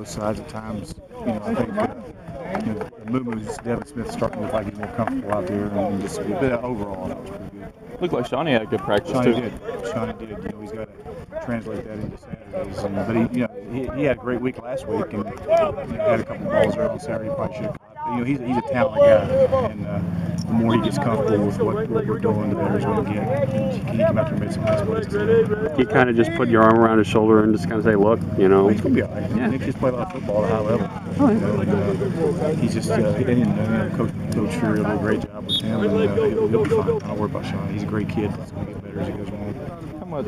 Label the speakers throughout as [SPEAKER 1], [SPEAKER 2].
[SPEAKER 1] both sides at times. I think the movement is Devin Smith starting to look like he's more comfortable out there, and just overall, it was pretty good.
[SPEAKER 2] Looked like Shawnee had good practice
[SPEAKER 1] Shawnee
[SPEAKER 2] too.
[SPEAKER 1] did. He's got to translate that into Saturdays. But he had a great week last week, and had a couple balls there on Saturday. Probably should have caught. He's a talented guy, and the more he gets comfortable with what we're doing, the better he's going to get. He came out there and made some nice plays today.
[SPEAKER 3] You kind of just put your arm around his shoulder and just kind of say, "Look,
[SPEAKER 1] He's going to be all right. Yeah. Nick just played a lot of football at a high level. He's just Coach Fury will do a great job with him, and he'll be fine. Don't worry about Sean. He's a great kid. He's going to get better as he goes along.
[SPEAKER 2] How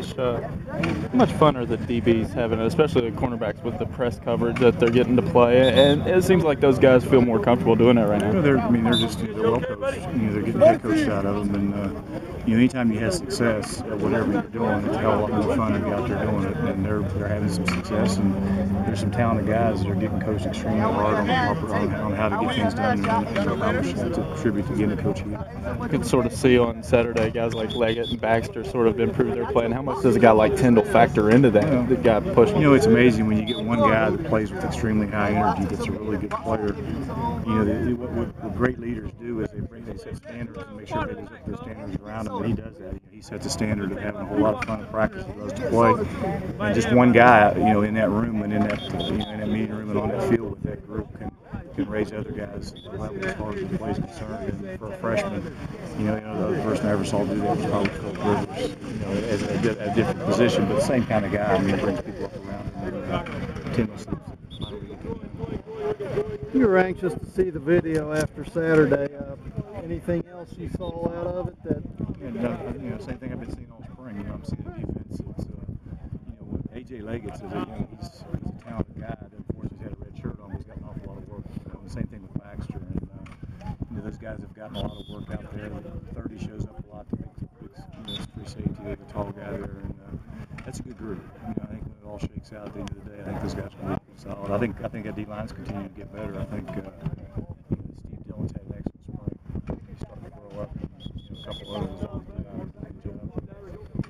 [SPEAKER 2] much fun are the DBs having, especially the cornerbacks, with the press coverage that they're getting to play? And it seems like those guys feel more comfortable doing that right now.
[SPEAKER 1] They're well coached. They're getting head coached out of them, and anytime you have success at whatever you're doing, it's a hell of a lot more fun to be out there doing it. And they're having some success, and there's some talented guys that are getting coached extremely hard on how to get things done, and how much that's a tribute to getting a coach here.
[SPEAKER 2] You can sort of see on Saturday guys like Leggett and Baxter sort of improve their play. And how much does a guy like Tyndall factor into that? The guy pushing.
[SPEAKER 1] It's amazing when you get one guy that plays with extremely high energy that's a really good player. What great leaders do is they set standards and make sure everybody goes up to the standards around him, and he does that. He sets a standard of having a whole lot of fun in practice and goes to play. And just one guy, in that room and in that meeting room and on that field with that group can raise other guys' level as far as the play is concerned. And for a freshman, the other person I ever saw do that was probably Coach Rivers, at a different position, but the same kind of guy. He brings people up around him.
[SPEAKER 4] You were anxious to see the video after Saturday. Anything else you saw out of it that?
[SPEAKER 1] Same thing I've been seeing all spring. I'm seeing the defense. It's AJ Leggett's he's a talented guy. Unfortunately, he's had a red shirt on. But he's got an awful lot of work. The same thing with Baxter. And those guys have gotten a lot of work out there. 30 shows up a lot to make it's free safety. There's a tall guy there, and that's a good group. I think when it all shakes out at the end of the day, I think those guys are going to be solid. I think that D-line's continuing to get better. I think Steve Dillon's had an excellent spring. He's starting to grow up. A couple others have done a good job.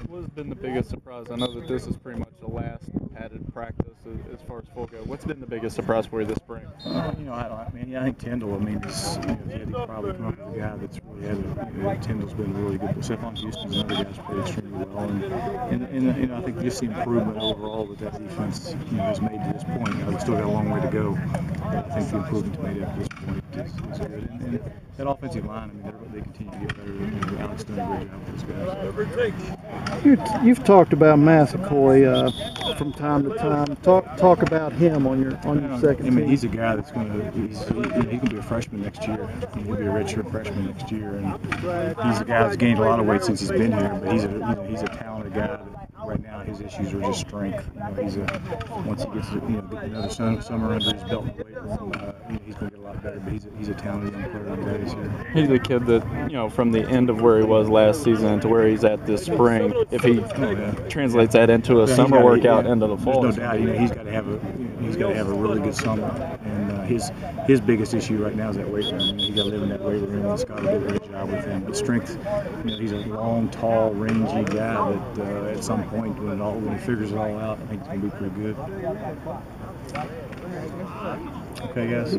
[SPEAKER 2] What's been the biggest surprise? I know that this is pretty much the last padded practice as far as full go. What's been the biggest surprise for you this spring?
[SPEAKER 1] I think Tyndall. He had to probably come up with a guy that's really had. Tyndall's been really good. Stephon Houston's another guy's played extremely well, and I think just the improvement overall that defense has made to this point. We've still got a long way to go. But I think the improvement made up to this point is good. And that offensive line, they continue to get better. Alex done a great job with those guys.
[SPEAKER 4] You've talked about Massacoy from time to time. Talk about him on your second team.
[SPEAKER 1] He's a guy that's going to be a freshman next year. He'll be a redshirt freshman next year, and he's a guy that's gained a lot of weight since he's been here. But he's a talented guy. Right now, his issues are just strength. Once he gets another summer under his belt in the weight room, he's going to get a lot better. But he's a talented young player that is here.
[SPEAKER 2] He's a kid that from the end of where he was last season to where he's at this spring. If he translates that into a summer workout into the fall,
[SPEAKER 1] there's no doubt. He's got to have a really good summer. And his biggest issue right now is that weight room. He's got to live in that weight room, and Scott will do a great job with him. But strength, he's a long, tall, rangy guy that at some point when he figures it all out, I think it's going to be pretty good. Okay, guys.